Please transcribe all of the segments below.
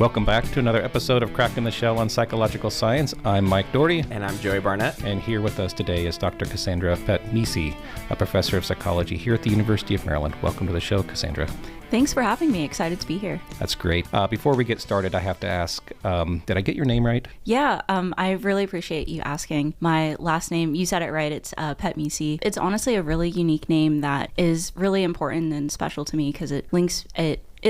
Welcome back to another episode of Cracking the Shell on Psychological Science. I'm Mike Doherty. And I'm Joey Barnett. And here with us today is Dr. Cassandra Phetmisy, a professor of psychology here at the University of Maryland. Welcome to the show, Cassandra. Thanks for having me. Excited to be here. That's great. Before we get started, I have to ask, did I get your name right? Yeah, I really appreciate you asking. My last name, you said it right, it's Phetmisy. It's honestly a really unique name that is really important and special to me because it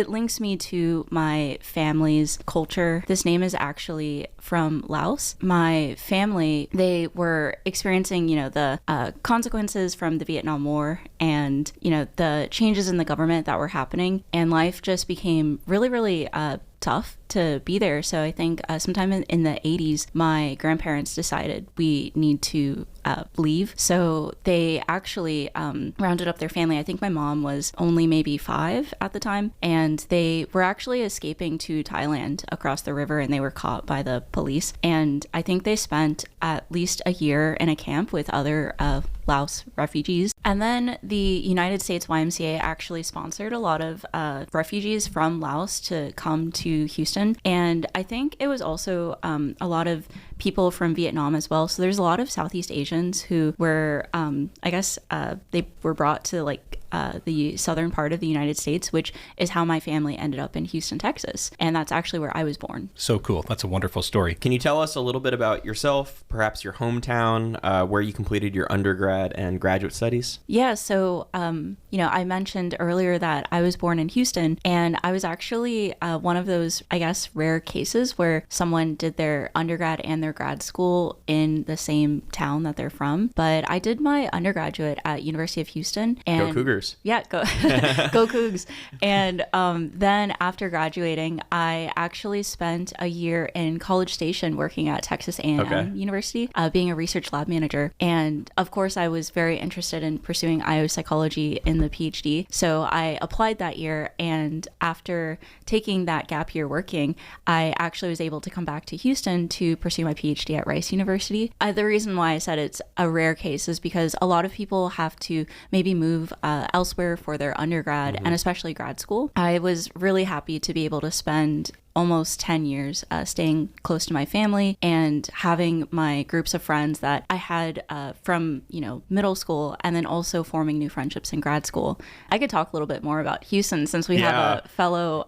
links me to my family's culture. This name is actually from Laos. My family, they were experiencing, the consequences from the Vietnam War and, the changes in the government that were happening. And life just became really, really tough to be there. So I think sometime in the 80s, my grandparents decided we need to leave. So they actually rounded up their family. I think my mom was only maybe 5 at the time. And they were actually escaping to Thailand across the river, and they were caught by the police. And I think they spent at least a year in a camp with other Laos refugees. And then the United States YMCA actually sponsored a lot of refugees from Laos to come to Houston. And I think it was also a lot of people from Vietnam as well. So there's a lot of Southeast Asians who were, they were brought to the southern part of the United States, which is how my family ended up in Houston, Texas. And that's actually where I was born. So cool. That's a wonderful story. Can you tell us a little bit about yourself, perhaps your hometown, where you completed your undergrad and graduate studies? Yeah. So, I mentioned earlier that I was born in Houston, and I was actually one of those, rare cases where someone did their undergrad and their grad school in the same town that they're from. But I did my undergraduate at University of Houston. And Go Cougars. Yeah, go Cougs. And then after graduating, I actually spent a year in College Station working at Texas A&M University, being a research lab manager. And of course, I was very interested in pursuing IO psychology in the PhD. So I applied that year. And after taking that gap year working, I actually was able to come back to Houston to pursue my PhD at Rice University. The reason why I said it's a rare case is because a lot of people have to maybe move elsewhere for their undergrad and especially grad school. I was really happy to be able to spend almost 10 years staying close to my family and having my groups of friends that I had from, middle school, and then also forming new friendships in grad school. I could talk a little bit more about Houston since we have a fellow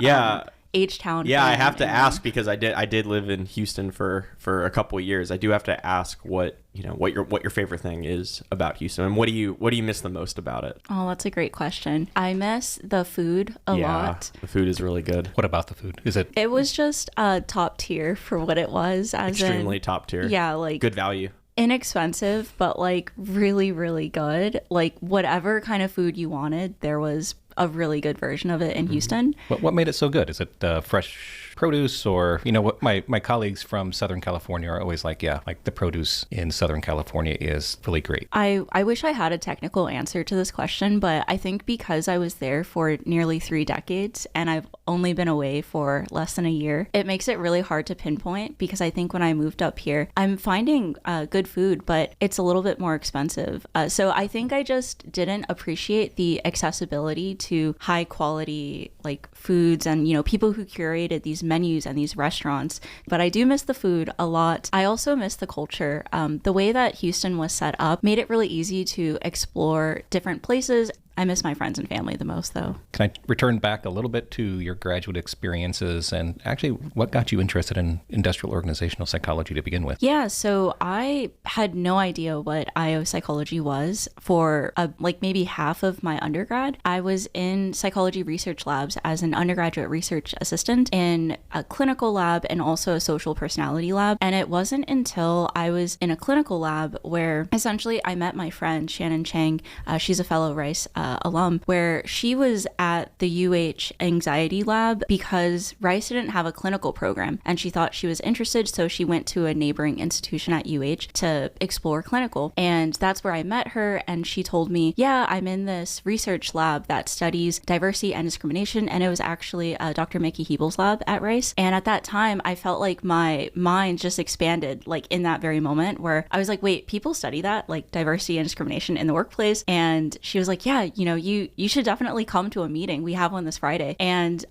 H-Town. Yeah, I have to ask because I did live in Houston for a couple of years. I do have to ask what your favorite thing is about Houston, and what do you miss the most about it? Oh, that's a great question. I miss the food a lot. The food is really good. What about the food? It was just top tier for what it was. Extremely top tier. Yeah, good value. Inexpensive, but really, really good. Whatever kind of food you wanted, there was a really good version of it in Houston. What made it so good? Is it fresh produce, or what my colleagues from Southern California are always the produce in Southern California is really great. I wish I had a technical answer to this question, but I think because I was there for nearly 3 decades and I've only been away for less than a year, it makes it really hard to pinpoint, because I think when I moved up here, I'm finding good food, but it's a little bit more expensive. So I think I just didn't appreciate the accessibility to high quality foods and people who curated these menus and these restaurants. But I do miss the food a lot. I also miss the culture. The way that Houston was set up made it really easy to explore different places. I miss my friends and family the most, though. Can I return back a little bit to your graduate experiences and actually what got you interested in industrial organizational psychology to begin with? Yeah, so I had no idea what IO psychology was for maybe half of my undergrad. I was in psychology research labs as an undergraduate research assistant in a clinical lab and also a social personality lab. And it wasn't until I was in a clinical lab where essentially I met my friend, Shannon Chang. She's a fellow Rice alum, where she was at the UH anxiety lab because Rice didn't have a clinical program, and she thought she was interested, so she went to a neighboring institution at UH to explore clinical. And that's where I met her, and she told me, yeah, I'm in this research lab that studies diversity and discrimination, and it was actually Dr. Mickey Hebel's lab at Rice. And at that time, I felt like my mind just expanded in that very moment, where I was like, wait, people study that, diversity and discrimination in the workplace? And she was like, yeah, you should definitely come to a meeting. We have one this Friday. And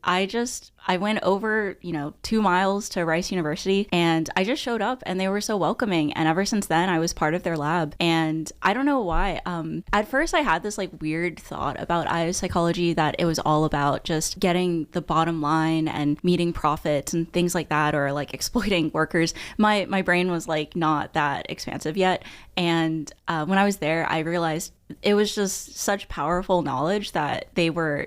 I went over, 2 miles to Rice University, and I just showed up, and they were so welcoming. And ever since then, I was part of their lab. And I don't know why. At first, I had this like weird thought about IO psychology, that it was all about just getting the bottom line and meeting profits and things like that, or like exploiting workers. My brain was like not that expansive yet. And when I was there, I realized it was just such powerful knowledge that they were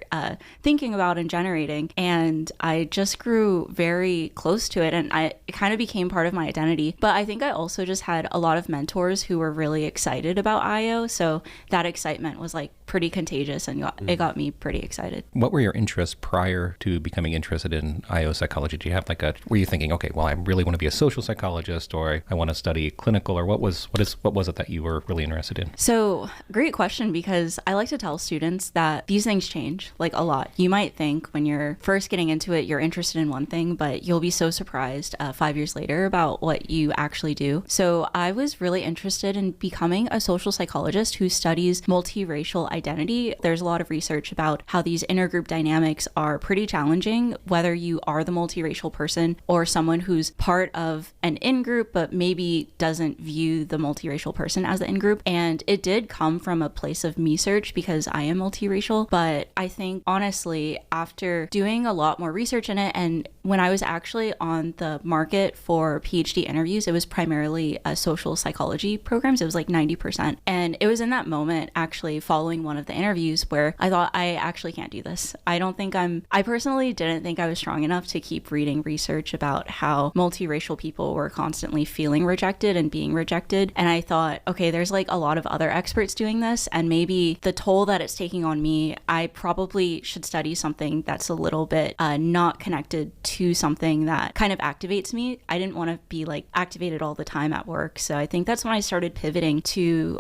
thinking about and generating. And I just grew very close to it, and it kind of became part of my identity. But I think I also just had a lot of mentors who were really excited about IO. So that excitement was like pretty contagious, and it got me pretty excited. What were your interests prior to becoming interested in IO psychology? Do you have were you thinking, okay, well, I really want to be a social psychologist, or I want to study clinical, or what was it that you were really interested in? So great question, because I like to tell students that these things change like a lot. You might think when you're first getting into it, you're interested in one thing, but you'll be so surprised 5 years later about what you actually do. So I was really interested in becoming a social psychologist who studies multiracial identity. There's a lot of research about how these intergroup dynamics are pretty challenging, whether you are the multiracial person or someone who's part of an in-group but maybe doesn't view the multiracial person as the in-group. And it did come from a place of me search because I am multiracial. But I think honestly, after doing a lot more research in it, and when I was actually on the market for PhD interviews, it was primarily social psychology programs. It was like 90%. And it was in that moment, actually following one of the interviews, where I thought, I actually can't do this. I personally didn't think I was strong enough to keep reading research about how multiracial people were constantly feeling rejected and being rejected. And I thought, okay, there's like a lot of other experts doing this, and maybe the toll that it's taking on me, I probably should study something that's a little bit not connected to something that kind of activates me. I didn't want to be like activated all the time at work. So I think that's when I started pivoting to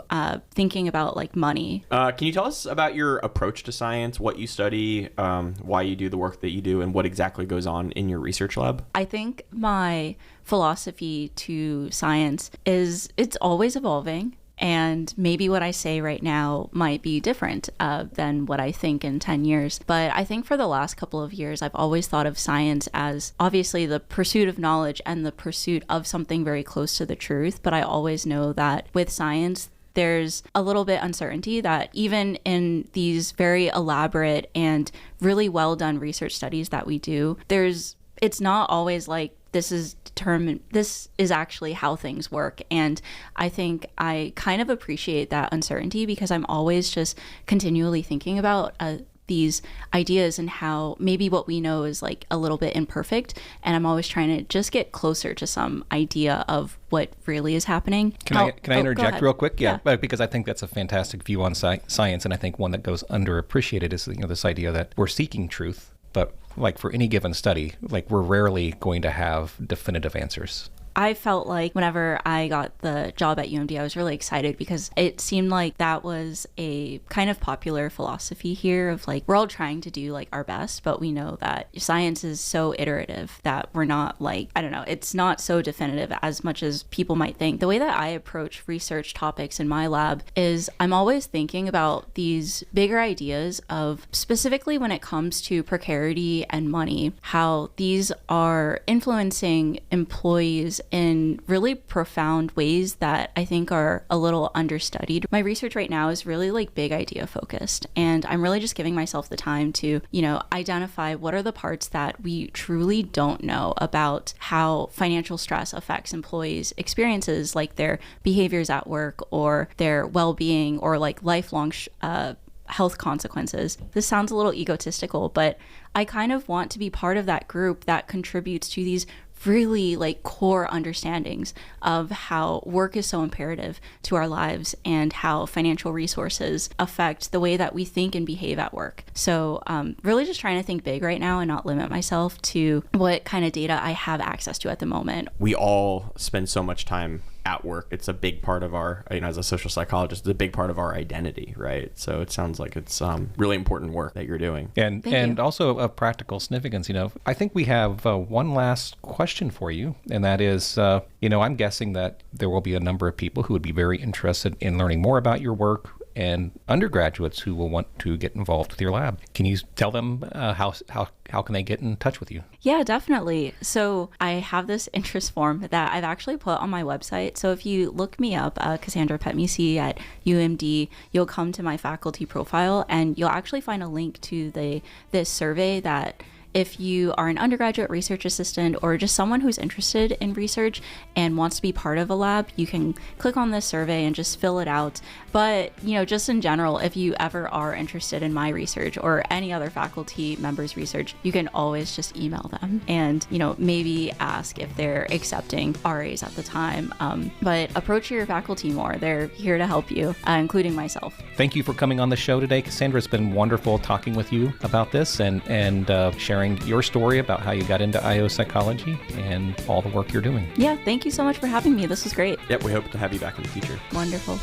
thinking about like money. Can you tell us about your approach to science, what you study, why you do the work that you do, and what exactly goes on in your research lab? I think my philosophy to science is it's always evolving. And maybe what I say right now might be different than what I think in 10 years. But I think for the last couple of years, I've always thought of science as obviously the pursuit of knowledge and the pursuit of something very close to the truth. But I always know that with science, there's a little bit uncertainty, that even in these very elaborate and really well done research studies that we do, it's not always like this is determined, this is actually how things work. And I think I kind of appreciate that uncertainty, because I'm always just continually thinking about these ideas and how maybe what we know is like a little bit imperfect, and I'm always trying to just get closer to some idea of what really is happening. Can I interject real quick? Yeah, because I think that's a fantastic view on science, and I think one that goes underappreciated is this idea that we're seeking truth, but like for any given study, like we're rarely going to have definitive answers. I felt like whenever I got the job at UMD, I was really excited, because it seemed like that was a kind of popular philosophy here of like, we're all trying to do like our best, but we know that science is so iterative that we're not like, I don't know, it's not so definitive as much as people might think. The way that I approach research topics in my lab is I'm always thinking about these bigger ideas of, specifically when it comes to precarity and money, how these are influencing employees in really profound ways that I think are a little understudied. My research right now is really like big idea focused, and I'm really just giving myself the time to, identify what are the parts that we truly don't know about how financial stress affects employees' experiences, like their behaviors at work or their well-being or like lifelong health consequences. This sounds a little egotistical, but I kind of want to be part of that group that contributes to these really like core understandings of how work is so imperative to our lives and how financial resources affect the way that we think and behave at work. So really just trying to think big right now and not limit myself to what kind of data I have access to at the moment. We all spend so much time at work. It's a big part of our, as a social psychologist, it's a big part of our identity, right? So it sounds like it's really important work that you're doing. And also of practical significance, I think we have one last question for you, and that is, I'm guessing that there will be a number of people who would be very interested in learning more about your work and undergraduates who will want to get involved with your lab. Can you tell them how can they get in touch with you? Yeah, definitely. So I have this interest form that I've actually put on my website. So if you look me up, Cassandra Phetmisy at UMD, you'll come to my faculty profile and you'll actually find a link to this survey that if you are an undergraduate research assistant or just someone who's interested in research and wants to be part of a lab, you can click on this survey and just fill it out. But, just in general, if you ever are interested in my research or any other faculty members' research, you can always just email them and, maybe ask if they're accepting RAs at the time. But approach your faculty more. They're here to help you, including myself. Thank you for coming on the show today, Cassandra. It's been wonderful talking with you about this and sharing your story about how you got into IO psychology and all the work you're doing. Yeah, thank you so much for having me. This was great. Yep, we hope to have you back in the future. Wonderful.